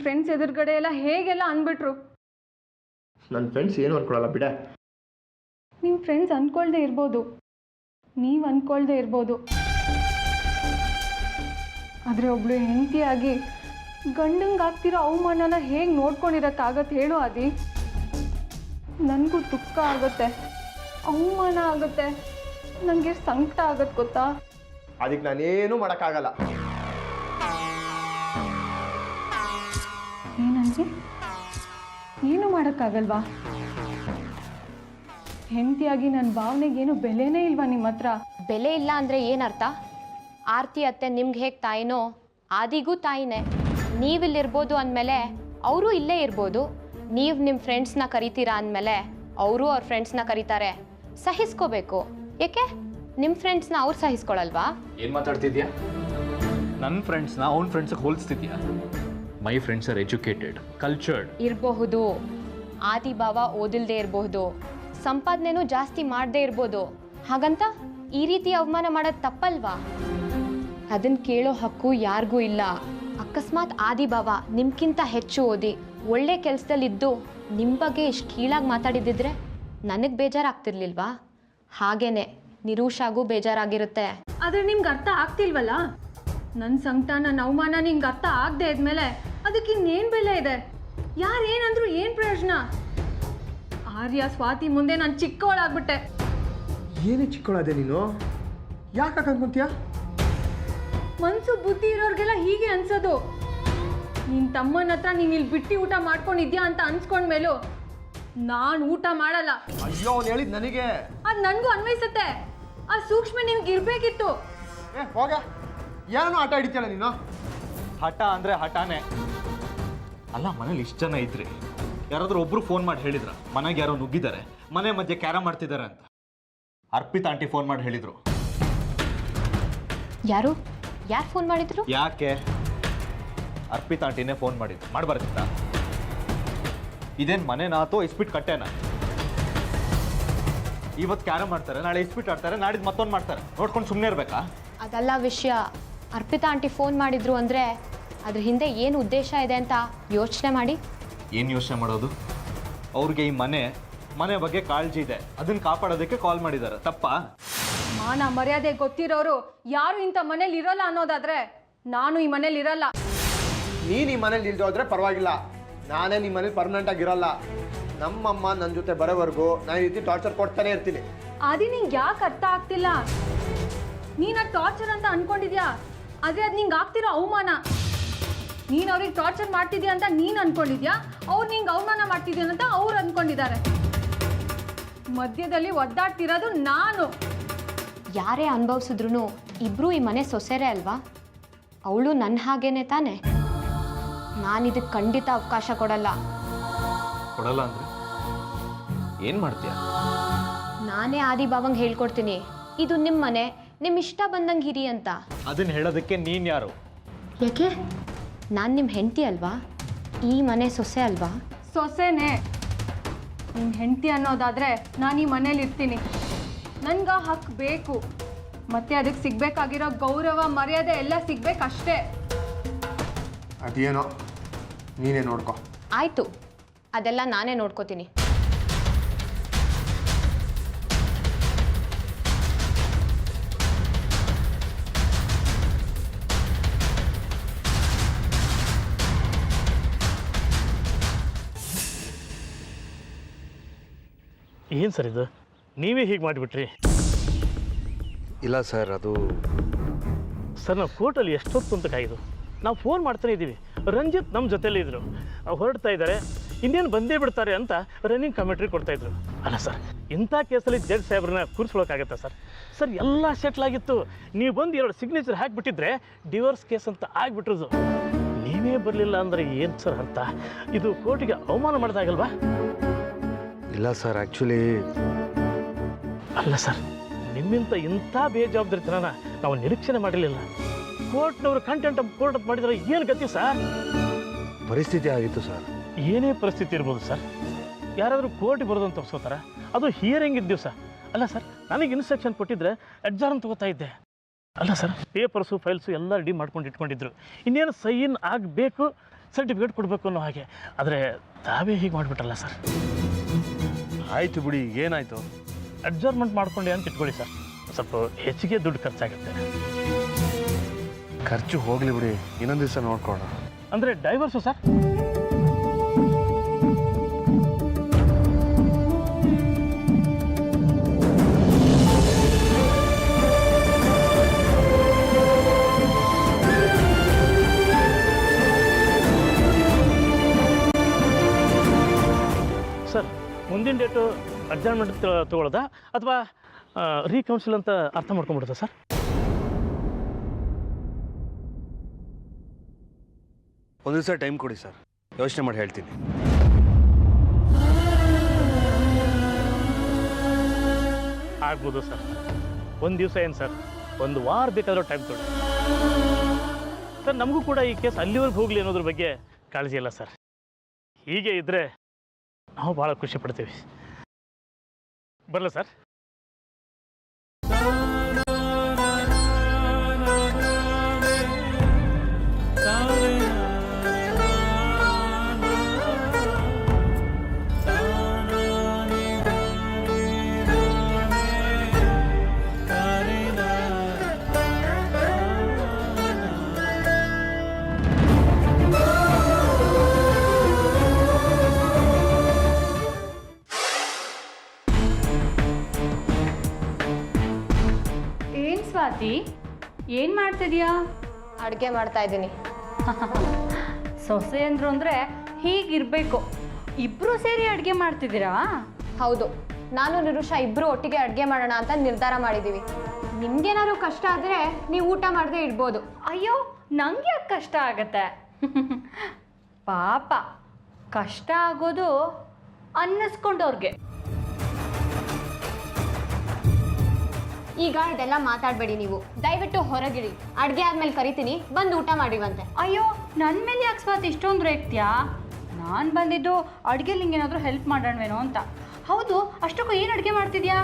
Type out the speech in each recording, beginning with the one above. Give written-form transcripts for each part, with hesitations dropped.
Friends ಎದುರುಗಡೆ ಎಲ್ಲ ಹೇಗೆಲ್ಲ ಅಂದ್ಬಿಟ್ರು. ನನ್ನ ಫ್ರೆಂಡ್ಸ್ ಏನು ಅನ್ಕೊಳ್ಳಲ್ಲ ಬಿಡ. ನಿಮ್ಮ ಫ್ರೆಂಡ್ಸ್ ಅಂದ್ಕೊಳ್ದೆ ಇರ್ಬೋದು, ನೀವು ಅಂದ್ಕೊಳ್ದೆ ಇರ್ಬೋದು, ಆದರೆ ಒಬ್ಳು ಹೆಂಡತಿಯಾಗಿ ಗಂಡಂಗೆ ಆಗ್ತಿರೋ ಅವಮಾನನ ಹೇಗೆ ನೋಡ್ಕೊಂಡಿರೋಕ್ಕಾಗತ್ತೆ ಹೇಳು ಆದಿ. ನನಗೂ ದುಃಖ ಆಗುತ್ತೆ, ಅವಮಾನ ಆಗುತ್ತೆ, ನನಗೆ ಸಂಕಟ ಆಗತ್ತೆ ಗೊತ್ತಾ. ಅದಕ್ಕೆ ನಾನೇನು ಮಾಡೋಕ್ಕಾಗಲ್ಲ. ಏನಂದ್ರೆ ಏನು ಮಾಡೋಕ್ಕಾಗಲ್ವಾ? ಹೆಂಡತಿಯಾಗಿ ನನ್ನ ಭಾವನೆಗೇನು ಬೆಲೆನೇ ಇಲ್ವಾ ನಿಮ್ಮ ಹತ್ರ? ಬೆಲೆ ಇಲ್ಲ ಅಂದರೆ ಏನರ್ಥ? ಆರತಿ ಅತ್ತೆ ನಿಮ್ಗೆ ಹೇಗೆ ತಾಯಿನೋ ಆದಿಗೂ ತಾಯಿನೇ. ನೀವಿಲ್ಲಿರ್ಬೋದು ಅಂದಮೇಲೆ ಅವರು ಇಲ್ಲೇ ಇರ್ಬೋದು. ನೀವು ನಿಮ್ಮ ಫ್ರೆಂಡ್ಸ್ನ ಕರಿತೀರಾ ಅಂದಮೇಲೆ ಅವರು ಅವ್ರ ಫ್ರೆಂಡ್ಸ್ನ ಕರೀತಾರೆ. ಸಹಿಸ್ಕೋಬೇಕು. ಏಕೆ ನಿಮ್ಮ ಫ್ರೆಂಡ್ಸ್ನ ಅವ್ರು ಸಹಿಸ್ಕೊಳಲ್ವಾ? ಏನು ಮಾತಾಡ್ತಿದ್ಯಾ? ನನ್ನ ಫ್ರೆಂಡ್ಸ್ನ ಅವ್ನ ಫ್ರೆಂಡ್ಸಿಗೆ ಹೋಲಿಸ್ತಿದ್ಯಾ? My friends are educated, cultured. ಇರಬಹುದು. ಆದಿ ಭಾವ ಓದಿಲ್ದೇ ಇರಬಹುದು, ಸಂಪಾದನೆನೂ ಜಾಸ್ತಿ ಮಾಡದೇ ಇರ್ಬೋದು. ಹಾಗಂತ ಈ ರೀತಿ ಅವಮಾನ ಮಾಡೋದು ತಪ್ಪಲ್ವಾ? ಅದನ್ನು ಕೇಳೋ ಹಕ್ಕು ಯಾರಿಗೂ ಇಲ್ಲ. ಅಕಸ್ಮಾತ್ ಆದಿ ಭಾವ ನಿಮ್ಗಿಂತ ಹೆಚ್ಚು ಓದಿ ಒಳ್ಳೆ ಕೆಲಸದಲ್ಲಿದ್ದು ನಿಮ್ಮ ಬಗ್ಗೆ ಇಷ್ಟು ಕೀಳಾಗಿ ಮಾತಾಡಿದ್ದಿದ್ರೆ ನನಗೆ ಬೇಜಾರಾಗ್ತಿರ್ಲಿಲ್ವಾ? ಹಾಗೇನೆ ನಿರೂಷಾಗೂ ಬೇಜಾರಾಗಿರುತ್ತೆ. ಆದರೆ ನಿಮ್ಗೆ ಅರ್ಥ ಆಗ್ತಿಲ್ವಲ್ಲ. ನನ್ನ ಸಂಕಟ, ನನ್ನ ಅವಮಾನ ನಿಂಗೆ ಅರ್ಥ ಆಗದೆ ಇದ್ಮೇಲೆ ಅದಕ್ಕೆ ಇನ್ನೇನು ಬೆಲೆ ಇದೆ? ಯಾರೇನಂದ್ರು ಏನು ಪ್ರಯೋಜನ? ಆರ್ಯ ಸ್ವಾತಿ ಮುಂದೆ ನಾನು ಚಿಕ್ಕವಳಾಗ್ಬಿಟ್ಟೆ. ಏನೇ ಚಿಕ್ಕವಳಾದೆ ನೀನು? ಯಾಕೆ ಅನ್ಕೊಂತೀಯ? ಮನಸ್ಸು ಬುದ್ಧಿ ಇರೋರಿಗೆಲ್ಲ ಹೀಗೆ ಅನ್ಸೋದು. ನಿನ್ನ ತಮ್ಮನ ಹತ್ರ ನೀನು ಇಲ್ಲಿ ಬಿಟ್ಟು ಊಟ ಮಾಡ್ಕೊಂಡಿದ್ಯಾ ಅಂತ ಅನ್ಸ್ಕೊಂಡ್ಮೇಲೂ ನಾನು ಊಟ ಮಾಡಲ್ಲ. ಅಯ್ಯೋ ಅವ್ನು ಹೇಳಿದ್ ನನಗೆ. ಅದು ನನಗೂ ಅನ್ವಯಿಸುತ್ತೆ. ಆ ಸೂಕ್ಷ್ಮ ನಿಮ್ಗೆ ಇರಬೇಕಿತ್ತು. ಹೋಗ, ಏನೋ ಆಟ ಹಿಡಿತೀಯಲ್ಲ ನೀನು? ಹಠ ಅಂದರೆ ಹಠಾನೇ ಅಲ್ಲ. ಮನೇಲಿ ಇಷ್ಟು ಜನ ಇದ್ರಿ, ಯಾರಾದರೂ ಒಬ್ರು ಫೋನ್ ಮಾಡಿ ಹೇಳಿದ್ರ ಮನೆಗೆ ಯಾರೋ ನುಗ್ಗಿದ್ದಾರೆ, ಮನೆ ಮಧ್ಯೆ ಕ್ಯಾರಮ್ ಮಾಡ್ತಿದ್ದಾರೆ ಅಂತ? ಅರ್ಪಿತಾ ಆಂಟಿ ಫೋನ್ ಮಾಡಿ ಹೇಳಿದ್ರು. ಯಾರು ಫೋನ್ ಮಾಡಿದ್ರು? ಯಾಕೆ? ಅರ್ಪಿತಾ ಆಂಟಿನೇ ಫೋನ್ ಮಾಡಿದ್ರು. ಮಾಡಬಾರ್ದಿತ್ತ? ಇದೇನು ಮನೆನಾ ಅಥವಾ ಇಸ್ಪಿಟ್ ಕಟ್ಟೆನಾ? ಇವತ್ತು ಕ್ಯಾರಮ್ ಮಾಡ್ತಾರೆ, ನಾಳೆ ಇಸ್ಪಿಟ್ ಆಡ್ತಾರೆ, ನಾಡಿದ್ದು ಮತ್ತೊಂದು ಮಾಡ್ತಾರೆ. ನೋಡ್ಕೊಂಡು ಸುಮ್ಮನೆ ಇರಬೇಕಾ? ಅದಲ್ಲ ವಿಷಯ. ಅರ್ಪಿತಾ ಆಂಟಿ ಫೋನ್ ಮಾಡಿದ್ರು ಅಂದರೆ ಅದ್ರ ಹಿಂದೆ ಏನು ಉದ್ದೇಶ ಇದೆ ಅಂತ ಯೋಚನೆ ಮಾಡಿ. ಏನು ಯೋಚನೆ ಮಾಡೋದು? ಅವ್ರಿಗೆ ಈ ಮನೆ ಬಗ್ಗೆ ಕಾಳಜಿ ಇದೆ, ಅದನ್ನು ಕಾಪಾಡೋದಕ್ಕೆ ಕಾಲ್ ಮಾಡಿದ್ದಾರೆ. ತಪ್ಪಾ? ಮಾನ ಮರ್ಯಾದೆ ಗೊತ್ತಿರೋರು ಯಾರು ಇಂಥ ಮನೇಲಿ ಇರೋಲ್ಲ ಅನ್ನೋದಾದ್ರೆ ನಾನು ಈ ಮನೇಲಿ ಇರಲ್ಲ. ನೀನು ಈ ಮನೇಲಿ ಇಲ್ದೋದ್ರೆ ಪರವಾಗಿಲ್ಲ, ನಾನೇ ನಿಮ್ಮ ಮನೇಲಿ ಪರ್ಮನೆಂಟ್ ಆಗಿರಲ್ಲ. ನಮ್ಮಮ್ಮ ನನ್ನ ಜೊತೆ ಬರೋವರೆಗೂ ನಾನು ಈ ರೀತಿ ಟಾರ್ಚರ್ ಕೊಡ್ತಾನೆ ಇರ್ತೀನಿ. ಅದಿ ನಿಂಗೆ ಯಾಕೆ ಅರ್ಥ ಆಗ್ತಿಲ್ಲ? ನೀನು ಅದು ಟಾರ್ಚರ್ ಅಂತ ಅನ್ಕೊಂಡಿದ್ಯಾ, ಆದರೆ ಅದು ನಿಂಗೆ ಆಗ್ತಿರೋ ಅವಮಾನ. ನೀನು ಅವ್ರಿಗೆ ಟಾರ್ಚರ್ ಮಾಡ್ತಿದ್ಯಾ ಅಂತ ನೀನು ಅನ್ಕೊಂಡಿದ್ಯಾ, ಅವ್ರು ನಿಂಗೆ ಅವಮಾನ ಮಾಡ್ತಿದ್ಯಾ ಅಂತ ಅವ್ರು ಅನ್ಕೊಂಡಿದ್ದಾರೆ. ಮಧ್ಯದಲ್ಲಿ ಒದ್ದಾಡ್ತಿರೋದು ನಾನು. ಯಾರೇ ಅನುಭವಿಸಿದ್ರು ಇಬ್ಬರೂ ಈ ಮನೆ ಸೊಸೆರೇ ಅಲ್ವಾ? ಅವಳು ನನ್ನ ಹಾಗೇನೆ ತಾನೆ. ನಾನಿದಕ್ಕೆ ಖಂಡಿತ ಅವಕಾಶ ಕೊಡಲ್ಲ. ಕೊಡಲ್ಲ ಅಂದರೆ ಏನು ಮಾಡ್ತೀಯ? ನಾನೇ ಆದಿ ಭಾವಂಗೆ ಹೇಳ್ಕೊಡ್ತೀನಿ, ಇದು ನಿಮ್ಮ ಮನೆ, ನಿಮ್ಮ ಇಷ್ಟ ಬಂದಂಗೆ ಹಿರಿ ಅಂತ. ಅದನ್ನು ಹೇಳೋದಕ್ಕೆ ನೀನು ಯಾರು? ಯಾಕೆ? ನಾನು ನಿಮ್ಮ ಹೆಂಡತಿ ಅಲ್ವಾ? ಈ ಮನೆ ಸೊಸೆ ಅಲ್ವಾ? ಸೊಸೆನೇ. ನಿಮ್ಮ ಹೆಂಡತಿ ಅನ್ನೋದಾದರೆ ನಾನು ಈ ಮನೇಲಿ ಇರ್ತೀನಿ. ನನ್ಗೆ ಹಕ್ಕು ಬೇಕು, ಮತ್ತೆ ಅದಕ್ಕೆ ಸಿಗಬೇಕಾಗಿರೋ ಗೌರವ ಮರ್ಯಾದೆ ಎಲ್ಲ ಸಿಗ್ಬೇಕಷ್ಟೇ. ಅದೇನೋ ನೀನೇ ನೋಡ್ಕೊ. ಆಯಿತು, ಅದೆಲ್ಲ ನಾನೇ ನೋಡ್ಕೋತೀನಿ. ಏನು ಸರ್ ಇದು? ನೀವೇ ಹೀಗೆ ಮಾಡಿಬಿಟ್ರಿ. ಇಲ್ಲ ಸರ್, ಅದು ಸರ್ ನಾವು ಕೋರ್ಟಲ್ಲಿ ಎಷ್ಟೊತ್ತು ಅಂತ ಕಾಯ್ದು ನಾವು ಫೋನ್ ಮಾಡ್ತಾನೆ ಇದ್ದೀವಿ. ರಂಜಿತ್ ನಮ್ಮ ಜೊತೆಲೇ ಇದ್ದರು, ಹೊರಡ್ತಾ ಇದ್ದಾರೆ, ಇನ್ನೇನು ಬಂದೇ ಬಿಡ್ತಾರೆ ಅಂತ ರನ್ನಿಂಗ್ ಕಮೆಂಟ್ರಿ ಕೊಡ್ತಾಯಿದ್ರು. ಅಲ್ಲ ಸರ್, ಇಂಥ ಕೇಸಲ್ಲಿ ಜಡ್ಜ್ ಸಾಹೇಬ್ರನ್ನ ಕೂರಿಸ್ಕೊಳಕ್ಕಾಗತ್ತಾ ಸರ್? ಸರ್ ಎಲ್ಲ ಸೆಟ್ಲಾಗಿತ್ತು. ನೀವು ಬಂದು 2 ಸಿಗ್ನೇಚರ್ ಹಾಕಿಬಿಟ್ಟಿದ್ರೆ ಡಿವೋರ್ಸ್ ಕೇಸ್ ಅಂತ ಆಗಿಬಿಟ್ರದು. ನೀವೇ ಬರಲಿಲ್ಲ ಅಂದರೆ ಏನು ಸರ್ ಅರ್ಥ? ಇದು ಕೋರ್ಟಿಗೆ ಅವಮಾನ ಮಾಡಿದಾಗಲ್ವಾ? ಇಲ್ಲ ಸರ್, ಆ್ಯಕ್ಚುಲಿ ಅಲ್ಲ ಸರ್, ನಿಮ್ಮಿಂದ ಇಂಥ ಬೇಜವಾಬ್ದಾರಿತನ ನಾವು ನಿರೀಕ್ಷಣೆ ಮಾಡಿರಲಿಲ್ಲ. ಕೋರ್ಟ್ನವರು ಕಂಟೆಂಟ್ ಕೋರ್ಟ್ ಮಾಡಿದ್ರೆ ಏನು ಗತಿ ಸರ್? ಪರಿಸ್ಥಿತಿ ಆಗಿತ್ತು ಸರ್. ಏನೇ ಪರಿಸ್ಥಿತಿ ಇರ್ಬೋದು ಸರ್, ಯಾರಾದರೂ ಕೋರ್ಟಿಗೆ ಬರೋದು ಅಂತ ತಪ್ಪಿಸ್ಕೋತಾರೆ? ಅದು ಹಿಯರಿಂಗ್ ಇದ್ದ ದಿವಸ ಅಲ್ಲ ಸರ್. ನನಗೆ ಇನ್ಸ್ಟ್ರಕ್ಷನ್ ಕೊಟ್ಟಿದ್ರೆ ಅಡ್ಜಾರ್ನ್ ತಗೋತಾ ಇದ್ದೆ. ಅಲ್ಲ ಸರ್, ಪೇಪರ್ಸು ಫೈಲ್ಸು ಎಲ್ಲ ರೆಡಿ ಮಾಡ್ಕೊಂಡು ಇಟ್ಕೊಂಡಿದ್ರು. ಇನ್ನೇನು ಸೈನ್ ಆಗಬೇಕು, ಸರ್ಟಿಫಿಕೇಟ್ ಕೊಡಬೇಕು ಅನ್ನೋ ಹಾಗೆ. ಆದರೆ ತಾವೇ ಹೀಗೆ ಮಾಡಿಬಿಟ್ರಲ್ಲ ಸರ್. ಆಯಿತು ಬಿಡಿ, ಏನಾಯಿತು? ಅಡ್ಜಸ್ಟ್ಮೆಂಟ್ ಮಾಡ್ಕೊಂಡೆ ಅಂತ ಇಟ್ಕೊಳ್ಳಿ ಸರ್, ಸ್ವಲ್ಪ ಹೆಚ್ಚಿಗೆ ದುಡ್ಡು ಖರ್ಚಾಗುತ್ತೆ. ಖರ್ಚು ಹೋಗಲಿ ಬಿಡಿ, ಇನ್ನೊಂದು ದಿವಸ ನೋಡ್ಕೊಳ್ಳೋಣ. ಅಂದರೆ ಡೈವರ್ಸು ಸರ್? ಸರ್, ಮುಂದಿನ ಡೇಟು ಅಡ್ಜಸ್ಟ್ಮೆಂಟ್ ತೊಗೊಳ್ಳೋದಾ ಅಥವಾ ರೀಕೌನ್ಸಿಲ್ ಅಂತ ಅರ್ಥ ಮಾಡ್ಕೊಂಡ್ಬಿಡುತ್ತಾ ಸರ್? ಒಂದು ದಿವಸ ಟೈಮ್ ಕೊಡಿ ಸರ್, ಯೋಚನೆ ಮಾಡಿ ಹೇಳ್ತೀನಿ. ಆಗ್ಬೋದು ಸರ್. ಒಂದು ದಿವಸ ಏನು ಸರ್, ಒಂದು ವಾರ ಬೇಕಾದರೂ ಟೈಮ್ ತೊಗೊಳ್ಳಿ ಸರ್. ನಮಗೂ ಕೂಡ ಈ ಕೇಸ್ ಅಲ್ಲಿವರೆಗೆ ಹೋಗಲಿ ಅನ್ನೋದ್ರ ಬಗ್ಗೆ ಕಾಳಜಿ ಇಲ್ಲ ಸರ್. ಹೀಗೆ ಇದ್ದರೆ ನಾವು ಭಾಳ ಖುಷಿ ಪಡ್ತೀವಿ. ಬರಲ್ಲ ಸರ್? ಏನ್ ಸ್ವಾತಿ, ಏನ್ ಮಾಡ್ತಿದ್ಯಾ? ಅಡುಗೆ ಮಾಡ್ತಾ ಇದ್ದೀನಿ. ಸೊಸೆ ಅಂದ್ರು ಅಂದ್ರೆ ಹೀಗಿರ್ಬೇಕು, ಇಬ್ರು ಸೇರಿ ಅಡ್ಗೆ ಮಾಡ್ತಿದ್ದೀರಾ? ಹೌದು, ನಾನು ನಿರುಷಾ ಇಬ್ಬರು ಒಟ್ಟಿಗೆ ಅಡುಗೆ ಮಾಡೋಣ ಅಂತ ನಿರ್ಧಾರ ಮಾಡಿದ್ದೀವಿ. ನಿಮ್ಗೇನಾದ್ರು ಕಷ್ಟ ಆದರೆ ನೀವು ಊಟ ಮಾಡದೆ ಇಡ್ಬೋದು. ಅಯ್ಯೋ, ನಂಗೆ ಯಾಕೆ ಕಷ್ಟ ಆಗತ್ತೆ? ಪಾಪ, ಕಷ್ಟ ಆಗೋದು ಅನ್ನಿಸ್ಕೊಂಡವ್ರಿಗೆ. ಈಗ ಇದೆಲ್ಲ ಮಾತಾಡಬೇಡಿ ನೀವು, ದಯವಿಟ್ಟು ಹೊರಗಿಡಿ. ಅಡುಗೆ ಆದ್ಮೇಲೆ ಕರಿತೀನಿ, ಬಂದು ಊಟ ಮಾಡಿವಂತೆ. ಅಯ್ಯೋ, ನನ್ನ ಮೇಲೆ ಯಾಕೆ ಸ್ವಾತಿ ಇಷ್ಟೊಂದು ರೇಗ್ತೀಯಾ? ನಾನು ಬಂದಿದ್ದು ಅಡುಗೆಲಿ ನಿಂಗೇನಾದರೂ ಹೆಲ್ಪ್ ಮಾಡೋಣವೇನೋ ಅಂತ. ಹೌದು, ಅಷ್ಟಕ್ಕೂ ಏನು ಅಡುಗೆ ಮಾಡ್ತಿದ್ಯಾ?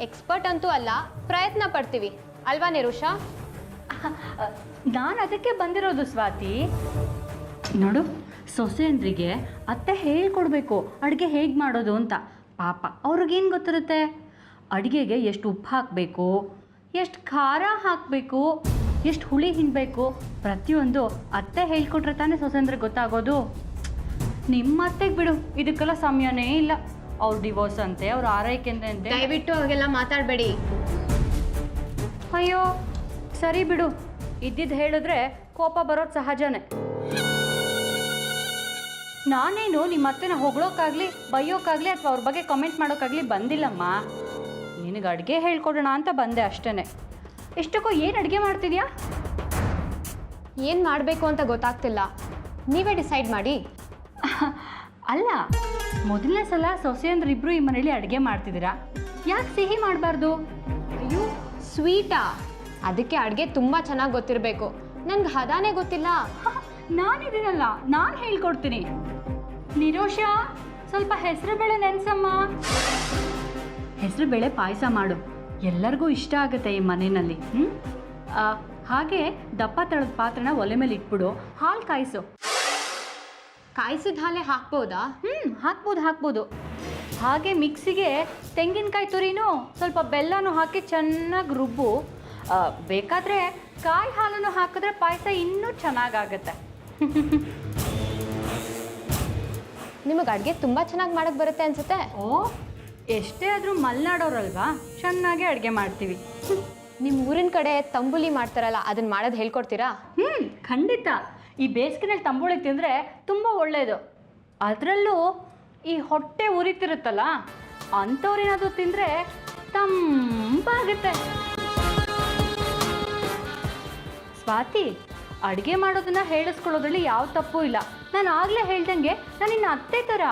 ಎಕ್ಸ್ಪರ್ಟ್ ಅಂತೂ ಅಲ್ಲ, ಪ್ರಯತ್ನ ಪಡ್ತೀವಿ ಅಲ್ವಾ ನಿರುಷಾ? ನಾನು ಅದಕ್ಕೆ ಬಂದಿರೋದು ಸ್ವಾತಿ. ನೋಡು, ಸೊಸೆಯಂದ್ರಿಗೆ ಅತ್ತೆ ಹೇಳ್ಕೊಡ್ಬೇಕು ಅಡುಗೆ ಹೇಗೆ ಮಾಡೋದು ಅಂತ. ಪಾಪ ಅವ್ರಿಗೇನು ಗೊತ್ತಿರುತ್ತೆ? ಅಡುಗೆಗೆ ಎಷ್ಟು ಉಪ್ಪು ಹಾಕಬೇಕು, ಎಷ್ಟು ಖಾರ ಹಾಕಬೇಕು, ಎಷ್ಟು ಹುಳಿ ಹಿಂಡಬೇಕು, ಪ್ರತಿಯೊಂದು ಅತ್ತೆ ಹೇಳ್ಕೊಟ್ರೆ ತಾನೇ ಸೊಸೆಯಂದ್ರಿಗೆ ಗೊತ್ತಾಗೋದು. ನಿಮ್ಮ ಅತ್ತೆಗೆ ಬಿಡು, ಇದಕ್ಕೆಲ್ಲ ಸಮಯನೇ ಇಲ್ಲ. ಅವ್ರು ಡಿವೋರ್ಸ್ ಅಂತೆ, ಅವ್ರು ಆರೈಕೆ ಅಂತೆ. ದಯವಿಟ್ಟು ಹಾಗೆಲ್ಲ ಮಾತಾಡಬೇಡಿ. ಅಯ್ಯೋ ಸರಿ ಬಿಡು, ಇದ್ದಿದ್ದು ಹೇಳಿದ್ರೆ ಕೋಪ ಬರೋದು ಸಹಜನೇ. ನಾನೇನು ನಿಮ್ಮ ಅತ್ತೆನ ಹೊಗಳೋಕ್ಕಾಗಲಿ ಬೈಯೋಕ್ಕಾಗಲಿ ಅಥವಾ ಅವ್ರ ಬಗ್ಗೆ ಕಮೆಂಟ್ ಮಾಡೋಕ್ಕಾಗಲಿ ಬಂದಿಲ್ಲಮ್ಮ. ನಿನಗೆ ಅಡುಗೆ ಹೇಳ್ಕೊಡೋಣ ಅಂತ ಬಂದೆ ಅಷ್ಟೇ. ಇಷ್ಟಕ್ಕೂ ಏನು ಅಡುಗೆ ಮಾಡ್ತಿದ್ಯಾ? ಏನು ಮಾಡಬೇಕು ಅಂತ ಗೊತ್ತಾಗ್ತಿಲ್ಲ, ನೀವೇ ಡಿಸೈಡ್ ಮಾಡಿ. ಅಲ್ಲ, ಮೊದಲನೇ ಸಲ ಸೊಸೆಯಂದ್ರಿಬ್ರು ಈ ಮನೇಲಿ ಅಡುಗೆ ಮಾಡ್ತಿದ್ದೀರಾ, ಯಾಕೆ ಸಿಹಿ ಮಾಡಬಾರ್ದು? ಅಯ್ಯೋ, ಸ್ವೀಟಾ? ಅದಕ್ಕೆ ಅಡುಗೆ ತುಂಬ ಚೆನ್ನಾಗಿ ಗೊತ್ತಿರಬೇಕು. ನನಗೆ ಹದಾನೇ ಗೊತ್ತಿಲ್ಲ. ನಾನಿದ್ದೀನಲ್ಲ, ನಾನು ಹೇಳ್ಕೊಡ್ತೀನಿ. ನಿರೋಷಾ, ಸ್ವಲ್ಪ ಹೆಸರುಬೇಳೆ ನೆನೆಸಮ್ಮ. ಹೆಸರುಬೇಳೆ ಪಾಯಸ ಮಾಡು, ಎಲ್ಲರಿಗೂ ಇಷ್ಟ ಆಗುತ್ತೆ ಈ ಮನೆಯಲ್ಲಿ. ಹಾಗೆ ದಪ್ಪ ತಳದ ಪಾತ್ರನ ಒಲೆ ಮೇಲೆ ಇಟ್ಬಿಡು, ಹಾಲು ಕಾಯಿಸು. ಕಾಯಿಸಿದ ಹಾಲೇ ಹಾಕ್ಬೋದಾ? ಹಾಕ್ಬೋದು. ಹಾಗೆ ಮಿಕ್ಸಿಗೆ ತೆಂಗಿನಕಾಯಿ ತುರಿನೂ ಸ್ವಲ್ಪ ಬೆಲ್ಲನೂ ಹಾಕಿ ಚೆನ್ನಾಗಿ ರುಬ್ಬು. ಬೇಕಾದರೆ ಕಾಯಿ ಹಾಲನ್ನು ಹಾಕಿದ್ರೆ ಪಾಯಸ ಇನ್ನೂ ಚೆನ್ನಾಗಾಗತ್ತೆ. ನಿಮಗೆ ಅಡುಗೆ ತುಂಬ ಚೆನ್ನಾಗಿ ಮಾಡೋಕ್ಕೆ ಬರುತ್ತೆ ಅನ್ಸುತ್ತೆ. ಓ, ಎಷ್ಟೇ ಆದರೂ ಮಲೆನಾಡೋರಲ್ವಾ, ಚೆನ್ನಾಗೇ ಅಡುಗೆ ಮಾಡ್ತೀವಿ. ನಿಮ್ಮ ಊರಿನ ಕಡೆ ತಂಬುಲಿ ಮಾಡ್ತಾರಲ್ಲ, ಅದನ್ನು ಮಾಡೋದು ಹೇಳ್ಕೊಡ್ತೀರಾ? ಖಂಡಿತ. ಈ ಬೇಸಿಗೆನಲ್ಲಿ ತಂಬುಳಿ ತಿಂದರೆ ತುಂಬ ಒಳ್ಳೆಯದು. ಅದರಲ್ಲೂ ಈ ಹೊಟ್ಟೆ ಉರಿತಿರುತ್ತಲ್ಲ, ಅಂಥವ್ರೇನಾದರೂ ತಿಂದರೆ ತಂಪಾಗುತ್ತೆ. ಸ್ವಾತಿ, ಅಡುಗೆ ಮಾಡೋದನ್ನ ಹೇಳಿಸ್ಕೊಳ್ಳೋದ್ರಲ್ಲಿ ಯಾವ ತಪ್ಪು ಇಲ್ಲ. ನಾನು ಆಗಲೇ ಹೇಳ್ದಂಗೆ ನಾನು ನಿನ್ನ ಅತ್ತೆ ಥರ,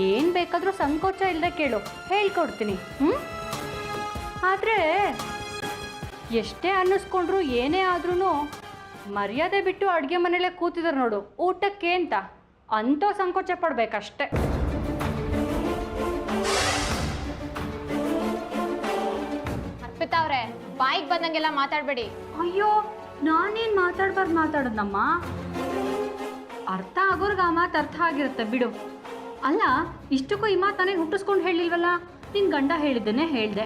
ಏನು ಬೇಕಾದರೂ ಸಂಕೋಚ ಇಲ್ಲದೆ ಕೇಳು, ಹೇಳ್ಕೊಡ್ತೀನಿ. ಆದರೆ ಎಷ್ಟೇ ಅನ್ನಿಸ್ಕೊಂಡ್ರು ಏನೇ ಆದ್ರೂ ಮರ್ಯಾದೆ ಬಿಟ್ಟು ಅಡುಗೆ ಮನೇಲೆ ಕೂತಿದ್ರು ನೋಡು ಊಟಕ್ಕೆ ಅಂತ, ಅಂತೂ ಸಂಕೋಚ ಪಡ್ಬೇಕಷ್ಟೆ. ಅರ್ಪಿತಾ ಅವರೇ, ಬಾಯಿಗೆ ಬಂದಂಗೆಲ್ಲ ಮಾತಾಡಬೇಡಿ. ಅಯ್ಯೋ, ನಾನೇನು ಮಾತಾಡೋದಮ್ಮ? ಅರ್ಥ ಆಗೋರ್ಗೆ ಆ ಮಾತು ಅರ್ಥ ಆಗಿರುತ್ತೆ ಬಿಡು. ಅಲ್ಲ, ಇಷ್ಟಕ್ಕೂ ಈ ಮಾತು ನನಗೆ ಹುಟ್ಟಿಸ್ಕೊಂಡು ಹೇಳಿಲ್ವಲ್ಲ. ನಿನ್ನ ಗಂಡ ಹೇಳಿದ್ದೇನೆ ಹೇಳಿದೆ,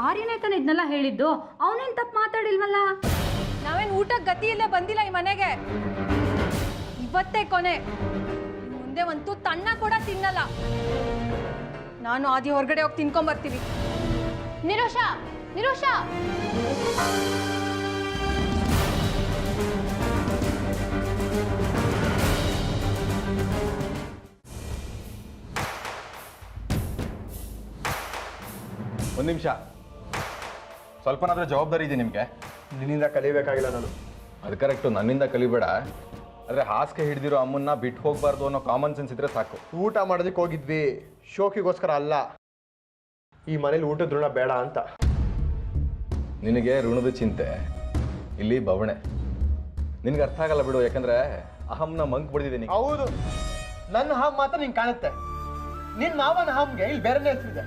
ಆರ್ಯನೇ ತಾನೆ ಇದನ್ನೆಲ್ಲ ಹೇಳಿದ್ದು, ಅವನೇನು ತಪ್ಪು ಮಾತಾಡಿಲ್ವಲ್ಲ. ನಾವೇನು ಊಟಕ್ಕೆ ಗತಿ ಇಲ್ಲೇ ಬಂದಿಲ್ಲ ಈ ಮನೆಗೆ. ಇವತ್ತೇ ಕೊನೆ, ಮುಂದೆ ಅಂತೂ ತನ್ನ ಕೂಡ ತಿನ್ನಲ್ಲ. ನಾನು ಆದಿ ಹೊರಗಡೆ ಹೋಗಿ ತಿನ್ಕೊಂಬರ್ತೀವಿ. ನಿರೋಷ, ನಿರೋಷ, ಒಂದು ನಿಮಿಷ, ಸ್ವಲ್ಪನಾದ್ರೂ ಜವಾಬ್ದಾರಿ ಇದೆ ನಿಮಗೆ. ನಿನ್ನಿಂದ ಕಲಿಬೇಕಾಗಿಲ್ಲ ನಾನು. ಅದು ಕರೆಕ್ಟು, ನನ್ನಿಂದ ಕಲಿಬೇಡ. ಆದರೆ ಹಾಸಿಗೆ ಹಿಡಿದಿರೋ ಅಮ್ಮನ್ನ ಬಿಟ್ಟು ಹೋಗಬಾರ್ದು ಅನ್ನೋ ಕಾಮನ್ ಸೆನ್ಸ್ ಇದ್ರೆ ಸಾಕು. ಊಟ ಮಾಡೋದಕ್ಕೆ ಹೋಗಿದ್ವಿ, ಶೋಕಿಗೋಸ್ಕರ ಅಲ್ಲ. ಈ ಮನೇಲಿ ಊಟದ ಋಣ ಬೇಡ ಅಂತ. ನಿನಗೆ ಋಣದ ಚಿಂತೆ, ಇಲ್ಲಿ ಬವಣೆ. ನಿನಗೆ ಅರ್ಥ ಆಗಲ್ಲ ಬಿಡು, ಯಾಕಂದ್ರೆ ಅಹಂನ ಮಂಕ್ ಬಿಡ್ದಿದ್ದೀನಿ. ಹೌದು, ನನ್ನ ಹಾಂ ಮಾತ್ರ ನಿಂಗೆ ಕಾಣುತ್ತೆ. ನಿನ್ನ ಮಾವನ ಹಾಮ್ಗೆ ಇಲ್ಲಿ ಬೇರೆನೇ ಹೆಸರಿದೆ,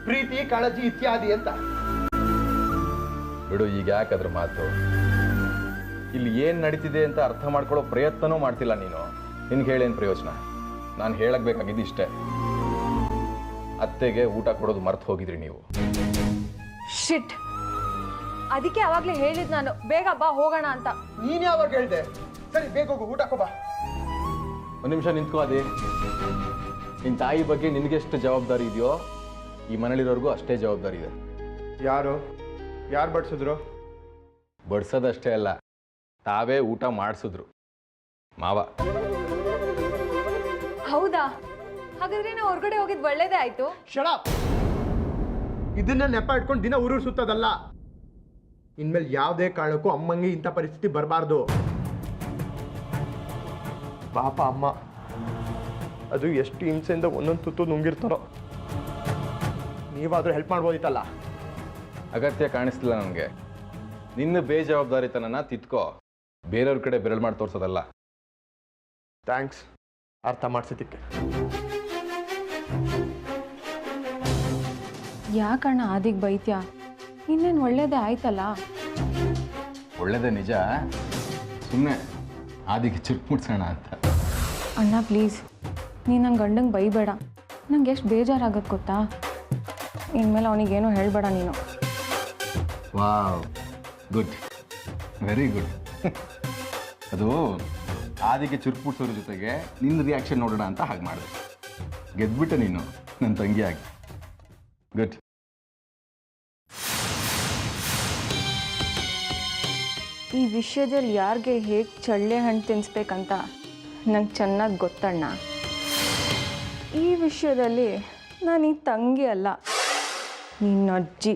ಪ್ರೀತಿ, ಕಾಳಜಿ ಇತ್ಯಾದಿ ಅಂತ. ಬಿಡು, ಈಗ ಯಾಕೆ ಅದ್ರ ಮಾತು? ಇಲ್ಲಿ ಏನು ನಡೀತಿದೆ ಅಂತ ಅರ್ಥ ಮಾಡ್ಕೊಳ್ಳೋ ಪ್ರಯತ್ನನೂ ಮಾಡ್ತಿಲ್ಲ ನೀನು. ನಿನ್ಗೆ ಹೇಳೇನು ಪ್ರಯೋಜನ? ನಾನು ಹೇಳಕ್ ಬೇಕಾಗಿದ್ದು ಇಷ್ಟೇ, ಅತ್ತೆಗೆ ಊಟ ಕೊಡೋದು ಮರ್ತು ಹೋಗಿದ್ರಿ ನೀವು. ಶಿಟ್, ಅದಕ್ಕೆ ಅವಾಗಲೇ ಹೇಳಿದ್ ನಾನು, ಬೇಗ ಬಾ ಹೋಗೋಣ ಅಂತ. ನೀನು ಯಾವಾಗ ಹೇಳ್ದೆ? ಸರಿ, ಬೇಗ ಹೋಗು, ಊಟ ಕೊಬಾ. ಒಂದು ನಿಮಿಷ ನಿಂತ್ಕೋ ಅದೇ. ನಿನ್ನ ತಾಯಿ ಬಗ್ಗೆ ನಿನಗೆಷ್ಟು ಜವಾಬ್ದಾರಿ ಇದೆಯೋ ಈ ಮನೇಲಿರೋರ್ಗೂ ಅಷ್ಟೇ ಜವಾಬ್ದಾರಿ ಇದೆ. ಯಾರು ಬಡಿಸಿದ್ರು? ಬಡ್ಸೋದಷ್ಟೇ ಅಲ್ಲ, ತಾವೇ ಊಟ ಮಾಡಿಸಿದ್ರು ಮಾವ. ಹೌದಾ? ಹಾಗಾದ್ರೆ ನಾವು ಹೊರಗಡೆ ಹೋಗಿದ್ ಒಳ್ಳೇದೇ ಆಯ್ತು. ಶಡಪ್! ಇದನ್ನ ನೆಪ ಇಟ್ಕೊಂಡು ದಿನ ಊರು ಸುತ್ತದಲ್ಲ. ಇನ್ಮೇಲೆ ಯಾವುದೇ ಕಾರಣಕ್ಕೂ ಅಮ್ಮಂಗೆ ಇಂಥ ಪರಿಸ್ಥಿತಿ ಬರಬಾರ್ದು. ಪಾಪ ಅಮ್ಮ, ಅದು ಎಷ್ಟು ಹಿಂಸೆಯಿಂದ ಒಂದೊಂದು ತುತ್ತು ನುಂಗಿರ್ತಾರೋ. ನೀವಾದ್ರೂ ಹೆಲ್ಪ್ ಮಾಡ್ಬೋದಿತ್ತಲ್ಲ. ಅಗತ್ಯ ಕಾಣಿಸ್ತಿಲ್ಲ ನನಗೆ. ನಿನ್ನ ಬೇಜವಾಬ್ದಾರಿತನನ ತಿತ್ಕೋ, ಬೇರೆಯವ್ರ ಕಡೆ ಬೆರಳು ಮಾಡಿ ತೋರ್ಸೋದಲ್ಲ. ಥ್ಯಾಂಕ್ಸ್ ಅರ್ಥ ಮಾಡಿಸಿದ್ದಕ್ಕೆ. ಯಾಕಣ್ಣ ಆದಿಗೆ ಬೈತ್ಯಾ? ಇನ್ನೇನು ಒಳ್ಳೇದೇ ಆಯ್ತಲ್ಲ. ಒಳ್ಳೇದೇ ನಿಜ, ಸುಮ್ಮನೆ ಆದಿಗೆ ಚುರುಕು ಮುಟ್ಸೋಣ ಅಂತ. ಅಣ್ಣ ಪ್ಲೀಸ್, ನೀನು ನಂಗೆ ಗಂಡಂಗೆ ಬೈಬೇಡ. ನಂಗೆ ಎಷ್ಟು ಬೇಜಾರಾಗತ್ತೆ ಗೊತ್ತಾ? ಇನ್ಮೇಲೆ ಅವನಿಗೇನು ಹೇಳಬೇಡ ನೀನು. Wow, good, very good. ಅದು ಆದಿಗೆ ಚುರುಕು ಮುಟ್ಸೋದ್ರ ಜೊತೆಗೆ ನಿನ್ನ ರಿಯಾಕ್ಷನ್ ನೋಡೋಣ ಅಂತ ಹಾಗೆ ಮಾಡಿದೆ. ಗೆದ್ಬಿಟ್ಟೆ ನೀನು ನನ್ನ ತಂಗಿ ಆಗಿ. ಗುಡ್. ಈ ವಿಷಯದಲ್ಲಿ ಯಾರಿಗೆ ಹೇಗೆ ಚಳ್ಳೆ ಹಣ್ಣು ತಿನ್ನಿಸ್ಬೇಕಂತ ನಂಗೆ ಚೆನ್ನಾಗಿ ಗೊತ್ತಣ್ಣ. ಈ ವಿಷಯದಲ್ಲಿ ನಾನು ಈ ತಂಗಿ ಅಲ್ಲ, ನಿನ್ನ ಅಜ್ಜಿ.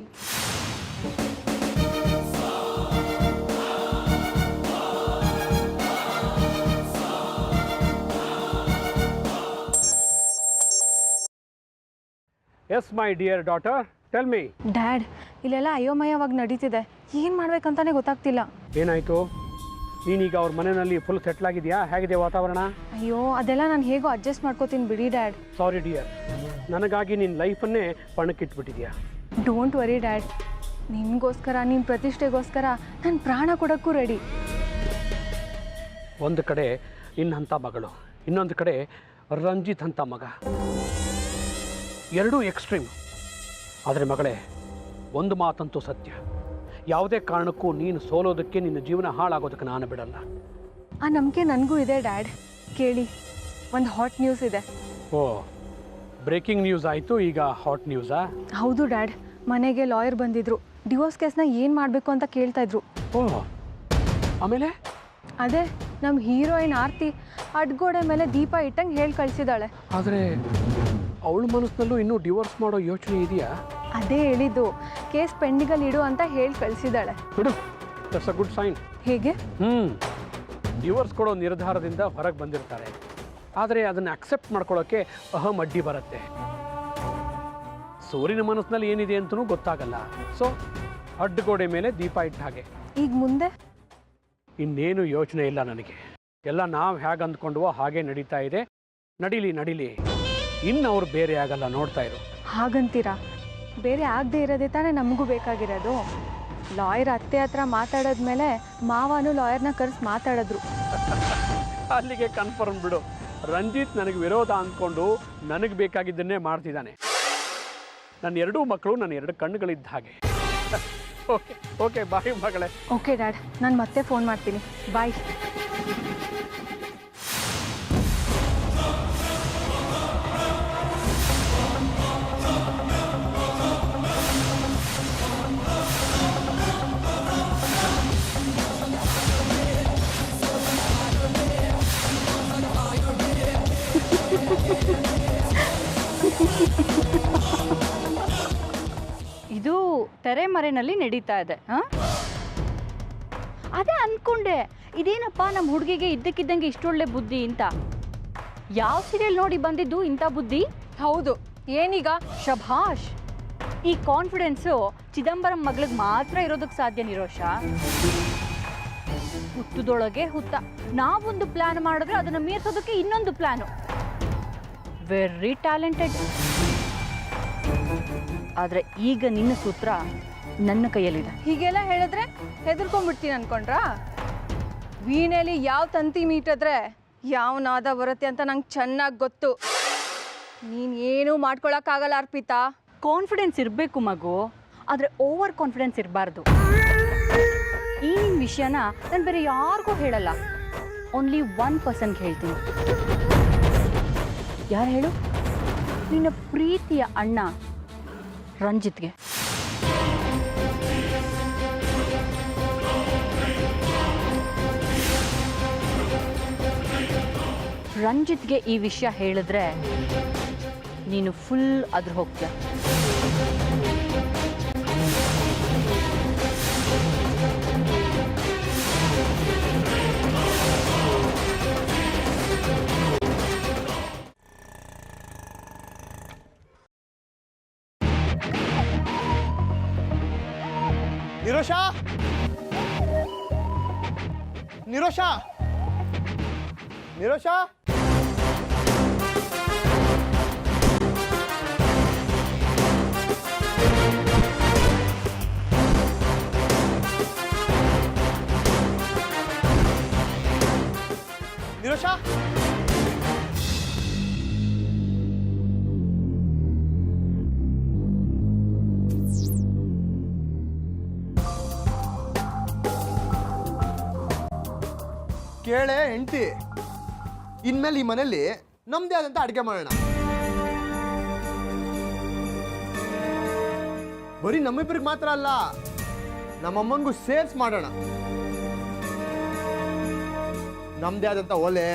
Yes my dear daughter, tell me. Dad, ಇಲ್ಲೆಲ್ಲ ಅಯೋಮಯವಾಗಿ ನಡೀತಿದೆ. ಏನು ಮಾಡ್ಬೇಕಂತಾನೆ ಗೊತ್ತಾಗ್ತಿಲ್ಲ. ಏನಾಯಿತು? ನೀನೀಗ ಅವ್ರ ಮನೆಯಲ್ಲಿ ಫುಲ್ ಸೆಟ್ಲ್ ಆಗಿದೆಯಾ? ಹೇಗಿದೆ ವಾತಾವರಣ? ಅಯ್ಯೋ, ಅದೆಲ್ಲ ನಾನು ಹೇಗೋ ಅಡ್ಜಸ್ಟ್ ಮಾಡ್ಕೋತೀನಿ ಬಿಡಿ ಡ್ಯಾಡ್. ಸಾರಿ ಡಿಯರ್, ನನಗಾಗಿ ನಿನ್ನ ಲೈಫನ್ನೇ ಪಣಕ್ಕಿಟ್ಬಿಟ್ಟಿದ್ಯಾ. ಡೋಂಟ್ ವರಿ ಡ್ಯಾಡ್, ನಿಮಗೋಸ್ಕರ, ನಿಮ್ಮ ಪ್ರತಿಷ್ಠೆಗೋಸ್ಕರ ನಾನು ಪ್ರಾಣ ಕೊಡೋಕ್ಕೂ ರೆಡಿ. ಒಂದು ಕಡೆ ನಿನ್ನಂಥ ಮಗಳು, ಇನ್ನೊಂದು ಕಡೆ ರಂಜಿತ್ ಅಂತ ಮಗ, ಎರಡೂ ಎಕ್ಸ್ಟ್ರೀಮ್. ಆದರೆ ಮಗಳೇ, ಒಂದು ಮಾತಂತೂ ಸತ್ಯ, ಯಾವುದೇ ಕಾರಣಕ್ಕೂ ನೀನು ಸೋಲೋದಕ್ಕೆ, ನಿನ್ನ ಜೀವನ ಹಾಳಾಗೋದಕ್ಕೆ ನಾನು ಬಿಡಲ್ಲ. ಆ ನಂಬಿಕೆ ನನಗೂ ಇದೆ ಡ್ಯಾಡ್. ಕೇಳಿ, ಒಂದು ಹಾಟ್ ನ್ಯೂಸ್ ಇದೆ. ಓ, ಬ್ರೇಕಿಂಗ್ ನ್ಯೂಸ್ ಆಯಿತು, ಈಗ ಹಾಟ್ ನ್ಯೂಸಾ? ಹೌದು ಡ್ಯಾಡ್, ಮನೆಗೆ ಲಾಯರ್ ಬಂದಿದ್ರು. ಡಿವೋರ್ಸ್ ಕೇಸ್ನ ಏನು ಮಾಡಬೇಕು ಅಂತ ಕೇಳ್ತಾ ಇದ್ರು. ಓ, ಆಮೇಲೆ? ಅದೇ ನಮ್ಮ ಹೀರೋಯಿನ್ ಆರ್ತಿ ಅಡ್ಗೋಡೆ ಮೇಲೆ ದೀಪ ಇಟ್ಟಂಗೆ ಹೇಳಿ ಕಳಿಸಿದಾಳೆ. ಆದರೆ ಅವಳ ಮನಸ್ಸಿನಲ್ಲೂ ಇನ್ನೂ ಡಿವೋರ್ಸ್ ಮಾಡೋ ಯೋಚನೆ ಇದೆಯಾ? ಅದೇ ಹೇಳಿದ್ದು, ಕೇಸ್ ಪೆಂಡಿಗಲ್ಲಿ ಇಡು ಅಂತ ಹೇಳಿ ಕಳಿಸಿದಾಳೆ. ಬಿಡು, ದಟ್ಸ್ ಅ ಗುಡ್ ಸೈನ್. ಹೇಗೆ? ಡಿವೋರ್ಸ್ ಕೊಡೋ ನಿರ್ಧಾರದಿಂದ ಹೊರಗೆ ಬಂದಿರ್ತಾರೆ, ಆದರೆ ಅದನ್ನು ಅಕ್ಸೆಪ್ಟ್ ಮಾಡ್ಕೊಳ್ಳೋಕ್ಕೆ ಅಹಂ ಅಡ್ಡಿ ಬರುತ್ತೆ. ಸೂರ್ಯನ ಮನಸ್ಸಿನಲ್ಲಿ ಏನಿದೆ ಅಂತಲೂ ಗೊತ್ತಾಗಲ್ಲ. ಸೊ ಅಡ್ಡಗೋಡೆ ಮೇಲೆ ದೀಪ ಇಟ್ಟ ಹಾಗೆ. ಈಗ ಮುಂದೆ ಇನ್ನೇನು ಯೋಚನೆ ಇಲ್ಲ ನನಗೆ. ಎಲ್ಲ ನಾವು ಹೇಗೆ ಅಂದ್ಕೊಂಡ್ವೋ ಹಾಗೆ ನಡೀತಾ ಇದೆ. ನಡೀಲಿ. ಇನ್ನು ಅವ್ರು ಬೇರೆ ಆಗಲ್ಲ, ನೋಡ್ತಾ ಇರು. ಹಾಗಂತೀರಾ? ಬೇರೆ ಆಗದೆ ಇರೋದೇ ತಾನೇ ನಮಗೂ ಬೇಕಾಗಿರೋದು. ಲಾಯರ್ ಅತ್ತೆ ಹತ್ರ ಮಾತಾಡೋದ್ಮೇಲೆ ಮಾವನು ಲಾಯರ್ನ ಕರೆಸಿ ಮಾತಾಡಿದ್ರು. ಅಲ್ಲಿಗೆ ಕನ್ಫರ್ಮ್ ಬಿಡು. ರಂಜಿತ್ ನನಗೆ ವಿರೋಧ ಅಂದ್ಕೊಂಡು ನನಗೆ ಬೇಕಾಗಿದ್ದನ್ನೇ ಮಾಡ್ತಿದ್ದಾನೆ. ನನ್ನ ಎರಡೂ ಮಕ್ಕಳು ನನ್ನ ಎರಡು ಕಣ್ಣುಗಳಿದ್ದ ಹಾಗೆ. ಓಕೆ ಓಕೆ, ಬಾಯ್ ಮಗಳೇ. ಓಕೆ ಡ್ಯಾಡ್, ನಾನು ಮತ್ತೆ ಫೋನ್ ಮಾಡ್ತೀನಿ. ಬಾಯ್. ಇದು ತೆರೆಮರೆನಲ್ಲಿ ನಡೀತಾ ಇದೆ. ಅದೇ ಅಂದ್ಕೊಂಡೆ, ಇದೇನಪ್ಪ ನಮ್ಮ ಹುಡುಗಿಗೆ ಇದ್ದಕ್ಕಿದ್ದಂಗೆ ಇಷ್ಟೊಳ್ಳೆ ಬುದ್ಧಿ ಅಂತ. ಯಾವ ಸೀರಿಯಲ್ ನೋಡಿ ಬಂದಿದ್ದು ಇಂಥ ಬುದ್ಧಿ? ಹೌದು, ಏನೀಗ? ಶಭಾಷ್. ಈ ಕಾನ್ಫಿಡೆನ್ಸು ಚಿದಂಬರಂ ಮಗಳಿಗೆ ಮಾತ್ರ ಇರೋದಕ್ಕೆ ಸಾಧ್ಯ ನಿರೋಷ. ಹುತ್ತದೊಳಗೆ ಹುತ್ತ. ನಾವೊಂದು ಪ್ಲಾನ್ ಮಾಡಿದ್ರೆ ಅದನ್ನು ಮೀರ್ಸೋದಕ್ಕೆ ಇನ್ನೊಂದು ಪ್ಲಾನು. Very talented. ಆದರೆ ಈಗ ನಿನ್ನ ಸೂತ್ರ ನನ್ನ ಕೈಯಲ್ಲಿದೆ. ಹೀಗೆಲ್ಲ ಹೇಳಿದ್ರೆ ಹೆದರ್ಕೊಂಡ್ಬಿಡ್ತೀನಿ ಅನ್ಕೊಂಡ್ರಾ? ವೀಣೆಯಲ್ಲಿ ಯಾವ ತಂತಿ ಮೀಟಿದ್ರೆ ಯಾವ ನಾದ ಬರುತ್ತೆ ಅಂತ ನಂಗೆ ಚೆನ್ನಾಗಿ ಗೊತ್ತು. ನೀನು ಏನೂ ಮಾಡ್ಕೊಳಕ್ಕಾಗಲ್ಲ ಅರ್ಪಿತಾ. ಕಾನ್ಫಿಡೆನ್ಸ್ ಇರಬೇಕು ಮಗು, ಆದರೆ ಓವರ್ ಕಾನ್ಫಿಡೆನ್ಸ್ ಇರಬಾರ್ದು. ಈ ನಿನ್ನ ವಿಷಯನ ನಾನು ಬೇರೆ ಯಾರಿಗೂ ಹೇಳಲ್ಲ, ಓನ್ಲಿ 1% ಹೇಳ್ತೀನಿ. ಯಾರು ಹೇಳು? ನಿನ್ನ ಪ್ರೀತಿಯ ಅಣ್ಣ ರಂಜಿತ್ಗೆ. ರಂಜಿತ್ಗೆ ಈ ವಿಷಯ ಹೇಳಿದ್ರೆ ನೀನು ಫುಲ್ ಅದ್ರ ಹೋಗ್ತೀಯ. ನಿರೋಷಾ, ನಿರೋಷಾ, ನಿರೋಷಾ, ನಿರೋಷಾ. ಕೇಳೆ ಹೆಂಡ್ತಿ, ಇನ್ಮೇಲೆ ಈ ಮನೇಲಿ ನಮ್ದೇ ಆದಂತ ಅಡುಗೆ ಮಾಡೋಣ. ಬರೀ ನಮ್ಮಿಬ್ಬರಿಗೆ ಮಾತ್ರ ಅಲ್ಲ, ನಮ್ಮಮ್ಮಂಗೂ ಸೇರ್ಸ್ ಮಾಡೋಣ. ನಮ್ದೇ ಆದಂತ ಒಲೆ,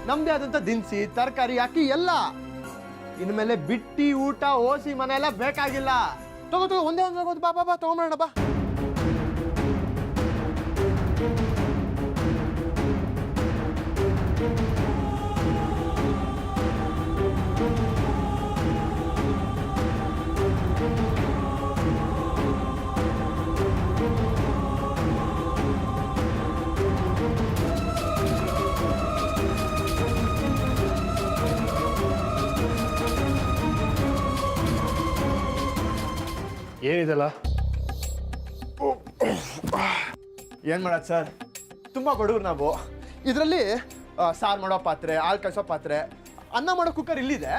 ನಮ್ದೇ ಆದಂತ ದಿನಸಿ, ತರಕಾರಿ ಹಾಕಿ ಎಲ್ಲ. ಇನ್ಮೇಲೆ ಬಿಟ್ಟಿ ಊಟ ಓಸಿ ಮನೆ ಎಲ್ಲ ಬೇಕಾಗಿಲ್ಲ. ತಗೋ ಒಂದೇ ಒಂದು ಬಾ ಬಾ ಬಾ ತಗೊಂಬೋಣ ಬಾ. ಏನಿದೆಲ್ಲ? ಏನು ಮಾಡೋದು ಸರ್, ತುಂಬ ಬಡವ್ರು ನಾವು. ಇದರಲ್ಲಿ ಸಾರು ಮಾಡೋ ಪಾತ್ರೆ, ಹಾಲು ಕಾಯಿಸೋ ಪಾತ್ರೆ, ಅನ್ನ ಮಾಡೋ ಕುಕ್ಕರ್ ಇಲ್ಲಿದೆ.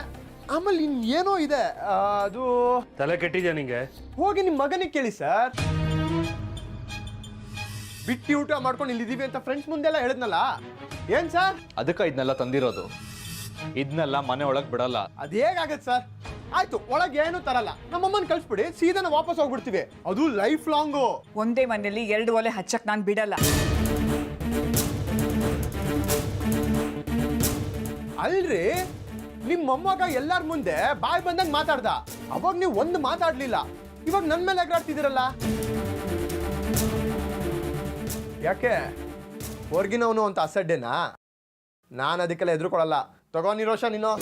ಆಮೇಲೆ ಇನ್ನೇನೋ ಇದೆ, ಅದು ತಲೆ ಕೆಟ್ಟಿದ್ಯಾ ನಿಂಗೆ? ಹೋಗಿ ನಿಮ್ಮ ಮಗನಿಗೆ ಕೇಳಿ ಸರ್. ಬಿಟ್ಟಿ ಊಟ ಮಾಡ್ಕೊಂಡು ಇಲ್ಲಿದ್ದೀವಿ ಅಂತ ಫ್ರೆಂಡ್ಸ್ ಮುಂದೆಲ್ಲ ಹೇಳಿದ್ನಲ್ಲ. ಏನು ಸರ್? ಅದಕ್ಕೆ ಇದನ್ನೆಲ್ಲ ತಂದಿರೋದು. ಇದನ್ನೆಲ್ಲ ಮನೆ ಒಳಗೆ ಬಿಡಲ್ಲ. ಅದು ಹೇಗಾಗತ್ತೆ ಸರ್? ಆಯ್ತು, ಒಳಗೆ ಏನು ತರಲ್ಲ, ನಮ್ಮಮ್ಮನ ಕಳಿಸ್ಬಿಡಿ, ಸೀದಾ ನಾವು ವಾಪಸ್ ಹೋಗ್ಬಿಡ್ತೀವಿ. ಅದು ಲೈಫ್ ಲಾಂಗು. ಒಂದೇ ಮನೆಯಲ್ಲಿ 2 ಒಲೆ ಹಚ್ಚಕ್ ನಾನು ಬಿಡಲ್ಲ. ಅಲ್ರಿ, ನಿಮ್ಮ ಮೊಮ್ಮಗ ಎಲ್ಲಾರ ಮುಂದೆ ಬಾಯ್ ಬಂದಂಗೆ ಮಾತಾಡ್ದ. ಅವಾಗ ನೀವು ಒಂದು ಮಾತಾಡ್ಲಿಲ್ಲ, ಇವಾಗ ನನ್ನ ಮೇಲೆ ಎಗರಾಡ್ತಿದ್ದೀರಲ್ಲ. ಯಾಕೆ ಹೊರ್ಗಿನವನು ಅಂತ ಅಸಡ್ಡೆನಾ? ನಾನು ಅದಕ್ಕೆಲ್ಲ ಎದುರುಕೊಳ್ಳಲ್ಲ. ತಗೋ ನಿರೋಷ, ನೀನು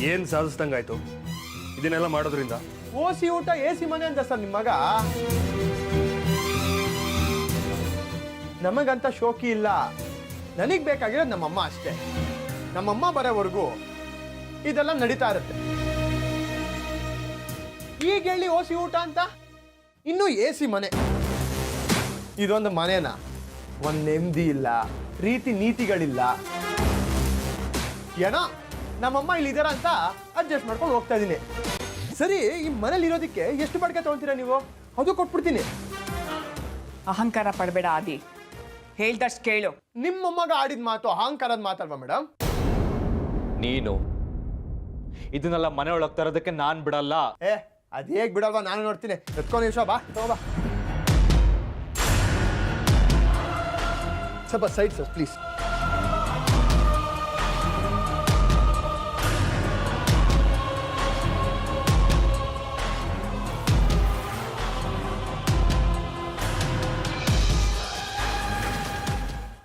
ಏನು ಸಾಧಿಸ್ದಂಗಾಯ್ತು ಇದನ್ನೆಲ್ಲ ಮಾಡೋದ್ರಿಂದ? ಓಸಿ ಊಟ ಎಸಿ ಮನೆ ಅಂತ ಸರ್ ನಿಮ್ಮ ಮಗ. ನಮಗಂತ ಶೋಕಿ ಇಲ್ಲ, ನನಗೆ ಬೇಕಾಗಿರೋದು ನಮ್ಮಮ್ಮ ಅಷ್ಟೇ. ನಮ್ಮಮ್ಮ ಬರೋವರೆಗೂ ಇದೆಲ್ಲ ನಡೀತಾ ಇರುತ್ತೆ. ಈಗ ಹೇಳಿ ಓಸಿ ಊಟ ಅಂತ, ಇನ್ನೂ ಎಸಿ ಮನೆ. ಇದೊಂದು ಮನೆನಾ? ಒಂದು ನೆಮ್ಮದಿ ಇಲ್ಲ, ರೀತಿ ನೀತಿಗಳಿಲ್ಲ. ಏನೋ ನಮ್ಮಮ್ಮ ಇಲ್ಲಿ ಇದಾರ ಅಂತ ಅಡ್ಜಸ್ಟ್ ಮಾಡ್ಕೊಂಡು ಹೋಗ್ತಾ ಇದ್ದೀನಿ. ಸರಿ, ಈ ಮನೇಲಿ ಇರೋದಕ್ಕೆ ಎಷ್ಟು ಬಾಡಿಗೆ ತೊಗೊಳ್ತೀರಾ ನೀವು? ಅದು ಕೊಟ್ಬಿಡ್ತೀನಿ. ಅಹಂಕಾರ ಪಡಬೇಡ ಆದಿ, ಹೇಳ್ದಷ್ಟು ಕೇಳು. ನಿಮ್ಮ ಮೊಮ್ಮಗ ಆಡಿದ ಮಾತು ಅಹಂಕಾರದ ಮಾತಲ್ವಾ ಮೇಡಮ್? ನೀನು ಇದನ್ನೆಲ್ಲ ಮನೆ ಒಳಗೆ ತರೋದಕ್ಕೆ ನಾನು ಬಿಡಲ್ಲ. ಅದು ಹೇಗೆ ಬಿಡಲ್ವಾ, ನಾನು ನೋಡ್ತೀನಿ. ಎತ್ಕೊಂಡು ನಿಮಿಷ ಬಾ, ತಗೋಬಾ. ಸ್ವಲ್ಪ ಸೈಡ್ ಸರ್ ಪ್ಲೀಸ್.